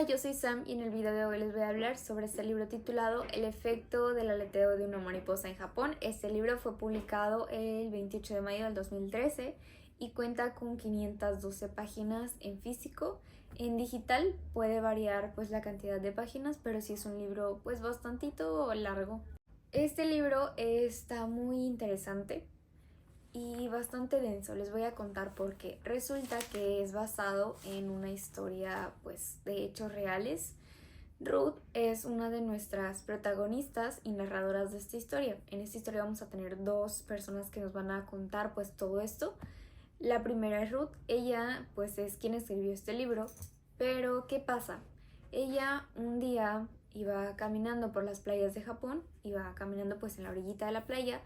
yo soy Sam y en el video de hoy les voy a hablar sobre este libro titulado El efecto del aleteo de una mariposa en Japón. Este libro fue publicado el 28 de mayo del 2013 y cuenta con 512 páginas en físico. En digital puede variar pues la cantidad de páginas, pero sí es un libro pues bastantito largo. Este libro está muy interesante y bastante denso. Les voy a contar por qué. Resulta que es basado en una historia pues de hechos reales. Ruth es una de nuestras protagonistas y narradoras de esta historia. En esta historia vamos a tener dos personas que nos van a contar pues todo esto. La primera es Ruth. Ella pues es quien escribió este libro. Pero ¿qué pasa? Ella un día iba caminando por las playas de Japón, iba caminando pues en la orillita de la playa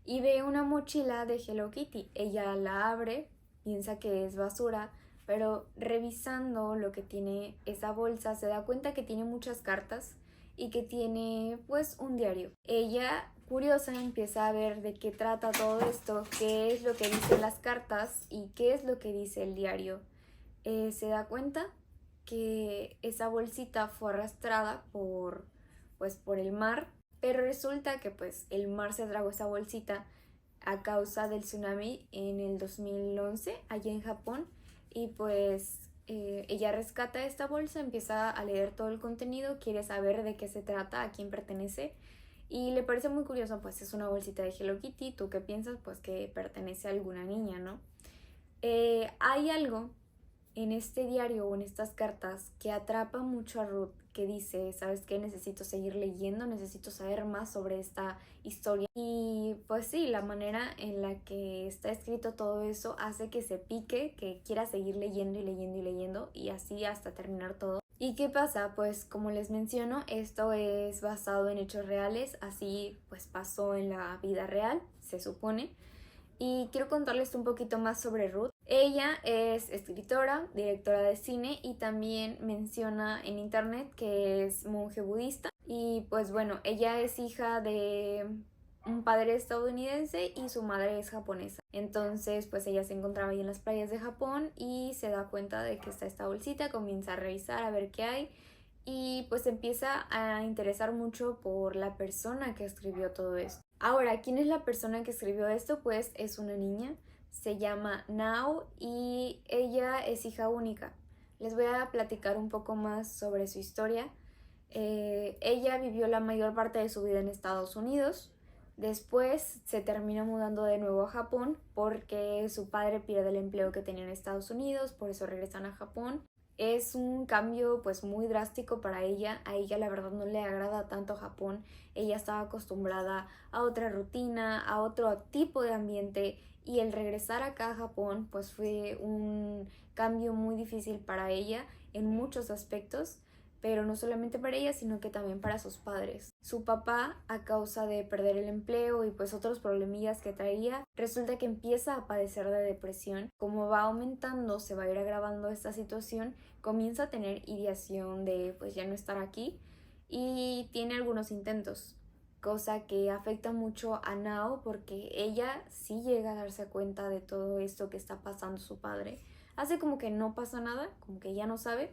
y ve una mochila de Hello Kitty. Ella la abre, piensa que es basura, pero revisando lo que tiene esa bolsa se da cuenta que tiene muchas cartas y que tiene pues un diario. Ella, curiosa, empieza a ver de qué trata todo esto, qué es lo que dicen las cartas y qué es lo que dice el diario. Se da cuenta que esa bolsita fue arrastrada por el mar, pero resulta que pues el mar se tragó esa bolsita a causa del tsunami en el 2011 allá en Japón y pues ella rescata esta bolsa, empieza a leer todo el contenido, quiere saber de qué se trata, a quién pertenece y le parece muy curioso, pues es una bolsita de Hello Kitty. ¿Tú qué piensas? Pues que pertenece a alguna niña, ¿no? Hay algo en este diario o en estas cartas que atrapa mucho a Ruth, que dice, ¿sabes qué? Necesito seguir leyendo, necesito saber más sobre esta historia. Y pues sí, la manera en la que está escrito todo eso hace que se pique, que quiera seguir leyendo y leyendo y leyendo y así hasta terminar todo. ¿Y qué pasa? Pues como les menciono, esto es basado en hechos reales, así pues pasó en la vida real, se supone. Y quiero contarles un poquito más sobre Ruth. Ella es escritora, directora de cine y también menciona en internet que es monje budista. Y pues bueno, ella es hija de un padre estadounidense y su madre es japonesa. Entonces pues ella se encontraba ahí en las playas de Japón y se da cuenta de que está esta bolsita, comienza a revisar a ver qué hay y pues empieza a interesar mucho por la persona que escribió todo esto. Ahora, ¿quién es la persona que escribió esto? Pues es una niña, se llama Nao y ella es hija única. Les voy a platicar un poco más sobre su historia. Ella vivió la mayor parte de su vida en Estados Unidos. Después se termina mudando de nuevo a Japón porque su padre pierde el empleo que tenía en Estados Unidos, por eso regresan a Japón. Es un cambio pues muy drástico para ella. A ella la verdad no le agrada tanto Japón. Ella estaba acostumbrada a otra rutina, a otro tipo de ambiente y el regresar acá a Japón pues fue un cambio muy difícil para ella en muchos aspectos, pero no solamente para ella, sino que también para sus padres. Su papá, a causa de perder el empleo y pues otros problemillas que traía, resulta que empieza a padecer de depresión. Como va aumentando, se va a ir agravando esta situación, comienza a tener ideación de pues ya no estar aquí y tiene algunos intentos, cosa que afecta mucho a Nao porque ella sí llega a darse cuenta de todo esto que está pasando su padre. Hace como que no pasa nada, como que ya no sabe,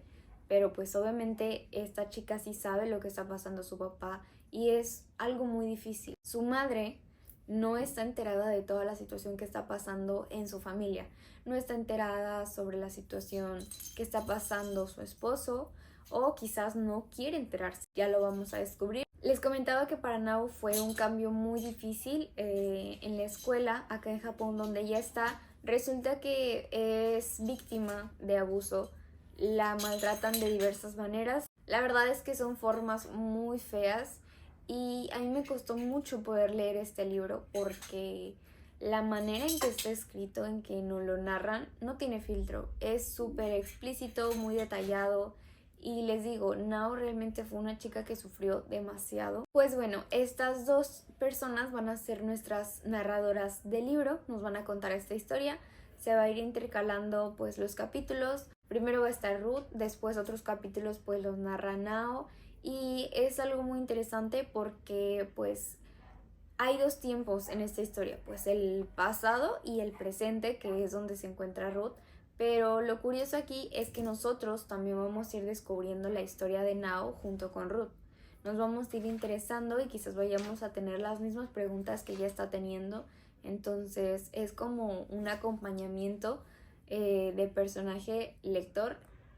pero pues obviamente esta chica sí sabe lo que está pasando a su papá y es algo muy difícil. Su madre no está enterada de toda la situación que está pasando en su familia. No está enterada sobre la situación que está pasando su esposo o quizás no quiere enterarse. Ya lo vamos a descubrir. Les comentaba que para Nao fue un cambio muy difícil en la escuela acá en Japón donde ella está. Resulta que es víctima de abuso, la maltratan de diversas maneras. La verdad es que son formas muy feas y a mí me costó mucho poder leer este libro porque la manera en que está escrito, en que nos lo narran, no tiene filtro. Es súper explícito, muy detallado. Y les digo, Nao realmente fue una chica que sufrió demasiado. Pues bueno, estas dos personas van a ser nuestras narradoras del libro, nos van a contar esta historia. Se va a ir intercalando pues los capítulos. Primero va a estar Ruth, después otros capítulos pues los narra Nao. Y es algo muy interesante porque pues hay dos tiempos en esta historia, pues el pasado y el presente, que es donde se encuentra Ruth, Pero lo curioso aquí es que nosotros también vamos a ir descubriendo la historia de Nao junto con Ruth. Nos vamos a ir interesando y quizás vayamos a tener las mismas preguntas que ella está teniendo. Entonces es como un acompañamiento de personaje lector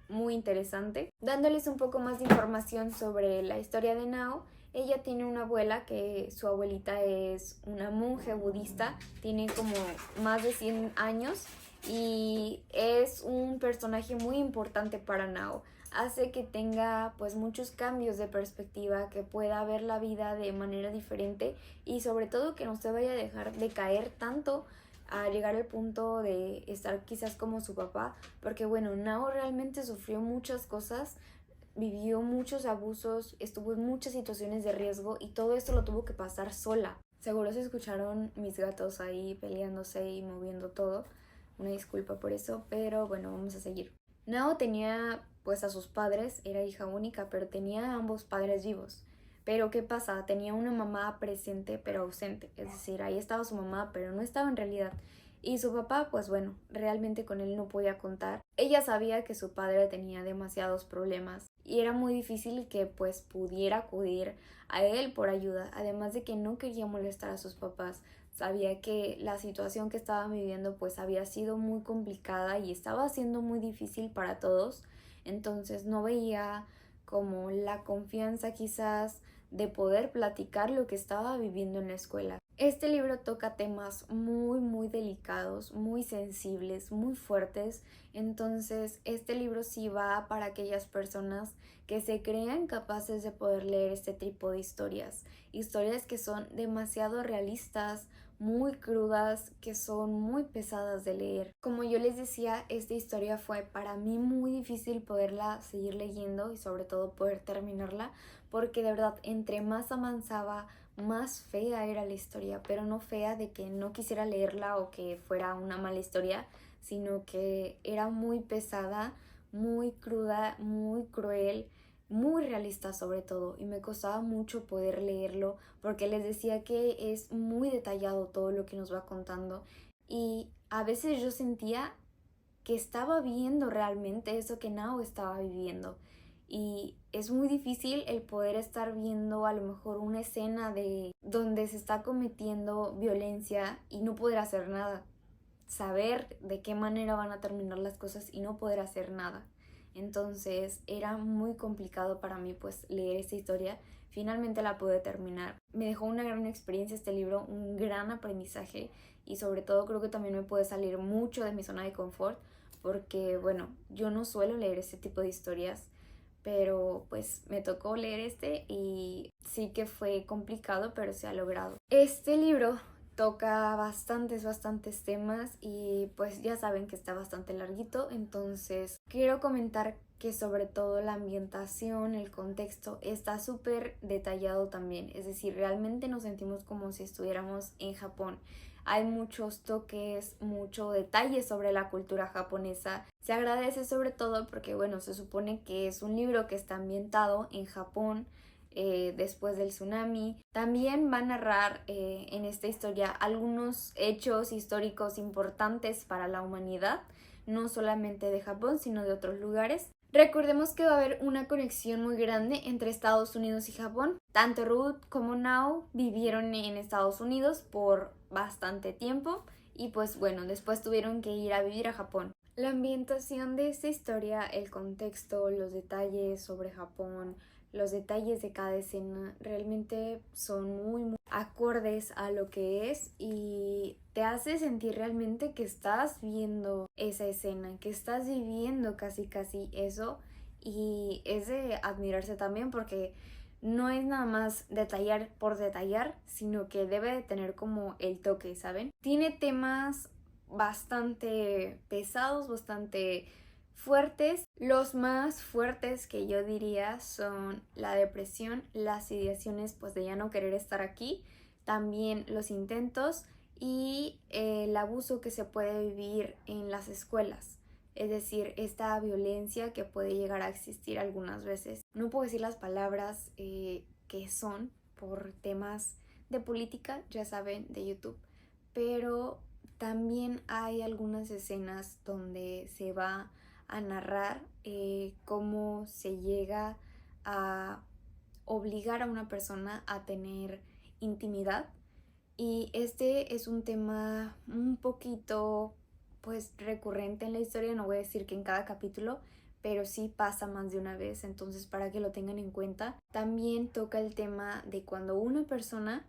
muy interesante. Dándoles un poco más de información sobre la historia de Nao, ella tiene una abuela que su abuelita es una monje budista, tiene como más de 100 años y es un personaje muy importante para Nao. Hace que tenga pues muchos cambios de perspectiva, que pueda ver la vida de manera diferente y sobre todo que no se vaya a dejar de caer tanto a llegar al punto de estar quizás como su papá, porque bueno, Nao realmente sufrió muchas cosas, vivió muchos abusos, estuvo en muchas situaciones de riesgo y todo esto lo tuvo que pasar sola. Seguro se escucharon mis gatos ahí peleándose y moviendo todo. Una disculpa por eso, pero bueno, vamos a seguir. Nao tenía pues a sus padres, era hija única, pero tenía a ambos padres vivos. Pero ¿qué pasa? Tenía una mamá presente pero ausente, es decir, ahí estaba su mamá, pero no estaba en realidad. Y su papá, pues bueno, realmente con él no podía contar. Ella sabía que su padre tenía demasiados problemas y era muy difícil que pues pudiera acudir a él por ayuda, además de que no quería molestar a sus papás. Sabía que la situación que estaban viviendo pues había sido muy complicada y estaba siendo muy difícil para todos, entonces no veía como la confianza quizás de poder platicar lo que estaba viviendo en la escuela. Este libro toca temas muy delicados, muy sensibles, muy fuertes, entonces este libro sí va para aquellas personas que se crean capaces de poder leer este tipo de historias, historias que son demasiado realistas, muy crudas, que son muy pesadas de leer. Como yo les decía, esta historia fue para mí muy difícil poderla seguir leyendo y sobre todo poder terminarla, porque de verdad entre más avanzaba, más fea era la historia, pero no fea de que no quisiera leerla o que fuera una mala historia, sino que era muy pesada, muy cruda, muy cruel, muy realista sobre todo, y me costaba mucho poder leerlo porque les decía que es muy detallado todo lo que nos va contando y a veces yo sentía que estaba viendo realmente eso que Nao estaba viviendo. Y es muy difícil el poder estar viendo a lo mejor una escena de donde se está cometiendo violencia y no poder hacer nada. Saber de qué manera van a terminar las cosas y no poder hacer nada. Entonces era muy complicado para mí pues leer esta historia. Finalmente la pude terminar. Me dejó una gran experiencia este libro, un gran aprendizaje y sobre todo creo que también me puede salir mucho de mi zona de confort porque bueno, yo no suelo leer este tipo de historias, pero pues me tocó leer este y sí que fue complicado, pero se ha logrado. Este libro toca bastantes temas y pues ya saben que está bastante larguito, entonces quiero comentar que sobre todo la ambientación, el contexto está súper detallado también, es decir, realmente nos sentimos como si estuviéramos en Japón. Hay muchos toques, mucho detalle sobre la cultura japonesa. Se agradece sobre todo porque, bueno, se supone que es un libro que está ambientado en Japón después del tsunami. También va a narrar en esta historia algunos hechos históricos importantes para la humanidad, no solamente de Japón, sino de otros lugares. Recordemos que va a haber una conexión muy grande entre Estados Unidos y Japón. Tanto Ruth como Nao vivieron en Estados Unidos por bastante tiempo y pues bueno, después tuvieron que ir a vivir a Japón. La ambientación de esta historia, el contexto, los detalles sobre Japón, los detalles de cada escena realmente son muy acordes a lo que es y te hace sentir realmente que estás viendo esa escena, que estás viviendo casi eso y es de admirarse también porque no es nada más detallar por detallar, sino que debe de tener como el toque, ¿saben? Tiene temas bastante pesados, bastante fuertes. Los más fuertes que yo diría son la depresión, las ideaciones pues de ya no querer estar aquí, también los intentos y el abuso que se puede vivir en las escuelas. Es decir, esta violencia que puede llegar a existir algunas veces. No puedo decir las palabras que son por temas de política, ya saben, de YouTube, pero también hay algunas escenas donde se va a narrar cómo se llega a obligar a una persona a tener intimidad. Y este es un tema un poquito pues recurrente en la historia, no voy a decir que en cada capítulo, pero sí pasa más de una vez, entonces para que lo tengan en cuenta. También toca el tema de cuando una persona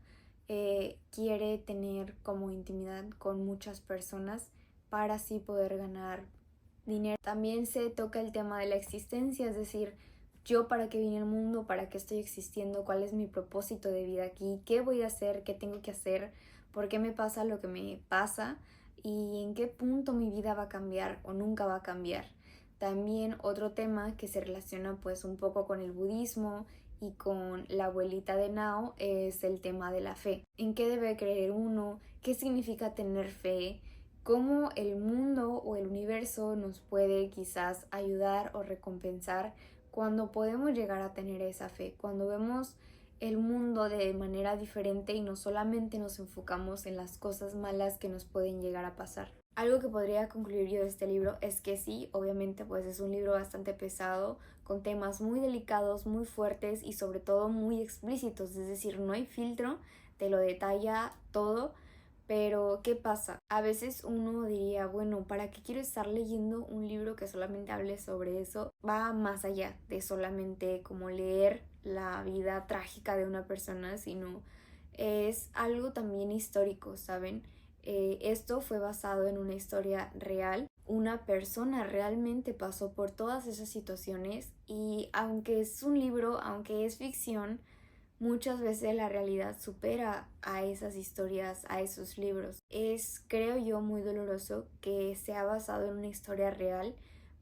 quiere tener como intimidad con muchas personas para así poder ganar dinero. También se toca el tema de la existencia, es decir, yo para qué vine al mundo, para qué estoy existiendo, cuál es mi propósito de vida aquí, qué voy a hacer, qué tengo que hacer, por qué me pasa lo que me pasa y en qué punto mi vida va a cambiar o nunca va a cambiar. También otro tema que se relaciona pues un poco con el budismo y con la abuelita de Nao es el tema de la fe. ¿En qué debe creer uno? ¿Qué significa tener fe? ¿Cómo el mundo o el universo nos puede quizás ayudar o recompensar cuando podemos llegar a tener esa fe? Cuando vemos el mundo de manera diferente y no solamente nos enfocamos en las cosas malas que nos pueden llegar a pasar. Algo que podría concluir yo de este libro es que sí, obviamente pues es un libro bastante pesado, con temas muy delicados, muy fuertes y sobre todo muy explícitos, es decir, no hay filtro, te lo detalla todo. Pero, ¿qué pasa? A veces uno diría, bueno, ¿para qué quiero estar leyendo un libro que solamente hable sobre eso? Va más allá de solamente como leer la vida trágica de una persona, sino es algo también histórico, ¿saben? Esto fue basado en una historia real. Una persona realmente pasó por todas esas situaciones y aunque es un libro, aunque es ficción, muchas veces la realidad supera a esas historias, a esos libros. Es, creo yo, muy doloroso que sea basado en una historia real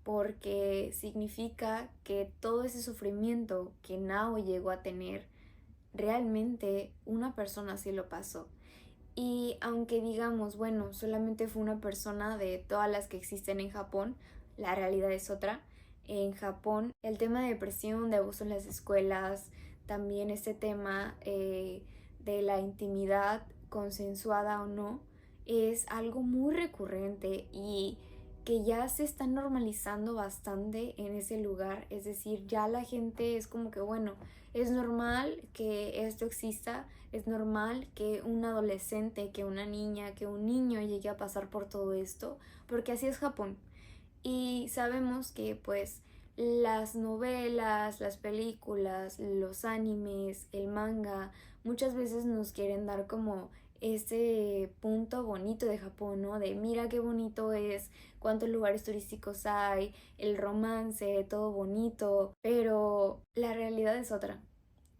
porque significa que todo ese sufrimiento que Nao llegó a tener, realmente una persona sí lo pasó. Y aunque digamos, bueno, solamente fue una persona de todas las que existen en Japón, la realidad es otra. En Japón, el tema de depresión, de abuso en las escuelas, también este tema de la intimidad consensuada o no, es algo muy recurrente y que ya se está normalizando bastante en ese lugar. Es decir, ya la gente es como que, bueno, es normal que esto exista, es normal que un adolescente, que una niña, que un niño llegue a pasar por todo esto, porque así es Japón. Y sabemos que pues las novelas, las películas, los animes, el manga, muchas veces nos quieren dar como ese punto bonito de Japón, ¿no? De mira qué bonito es, cuántos lugares turísticos hay, el romance, todo bonito, pero la realidad es otra.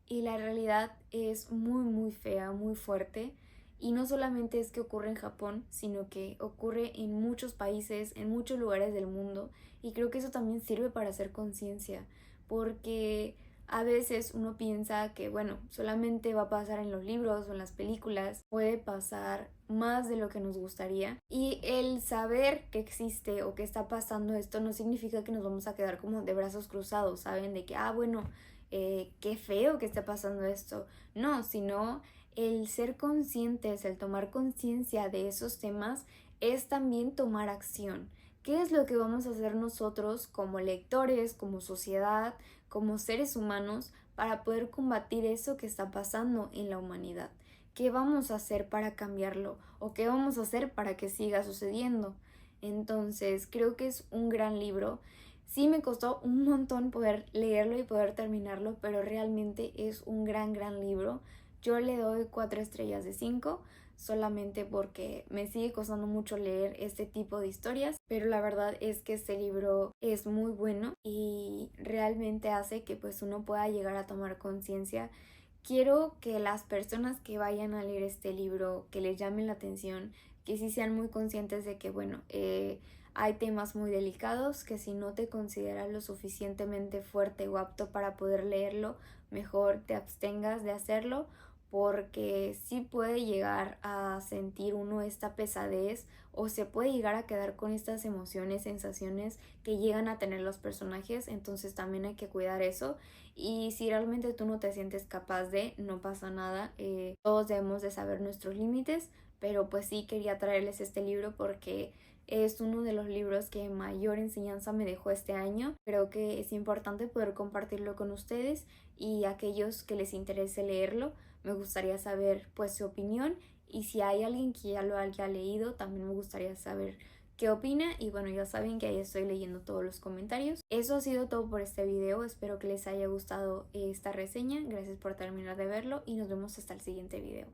Y la realidad es muy muy fea, muy fuerte. Y no solamente es que ocurre en Japón, sino que ocurre en muchos países, en muchos lugares del mundo. Y creo que eso también sirve para hacer conciencia, porque a veces uno piensa que, bueno, solamente va a pasar en los libros o en las películas, puede pasar más de lo que nos gustaría. Y el saber que existe o que está pasando esto no significa que nos vamos a quedar como de brazos cruzados, ¿saben? De que, bueno, qué feo que esté pasando esto. No, sino el ser conscientes, el tomar conciencia de esos temas es también tomar acción. ¿Qué es lo que vamos a hacer nosotros como lectores, como sociedad, como seres humanos para poder combatir eso que está pasando en la humanidad? ¿Qué vamos a hacer para cambiarlo? ¿O qué vamos a hacer para que siga sucediendo? Entonces, creo que es un gran libro. Sí me costó un montón poder leerlo y poder terminarlo, pero realmente es un gran libro. Yo le doy 4 estrellas de 5 solamente porque me sigue costando mucho leer este tipo de historias, pero la verdad es que este libro es muy bueno y realmente hace que pues uno pueda llegar a tomar conciencia. Quiero que las personas que vayan a leer este libro, que les llamen la atención, que sí sean muy conscientes de que, bueno, hay temas muy delicados, que si no te consideras lo suficientemente fuerte o apto para poder leerlo, mejor te abstengas de hacerlo, porque sí puede llegar a sentir uno esta pesadez o se puede llegar a quedar con estas emociones, sensaciones que llegan a tener los personajes, entonces también hay que cuidar eso. Y si realmente tú no te sientes capaz de, no pasa nada, todos debemos de saber nuestros límites, pero pues sí quería traerles este libro porque es uno de los libros que mayor enseñanza me dejó este año. Creo que es importante poder compartirlo con ustedes y aquellos que les interese leerlo. Me gustaría saber pues su opinión, y si hay alguien que ya lo haya leído, también me gustaría saber qué opina. Y bueno, ya saben que ahí estoy leyendo todos los comentarios. Eso ha sido todo por este video. Espero que les haya gustado esta reseña. Gracias por terminar de verlo y nos vemos hasta el siguiente video.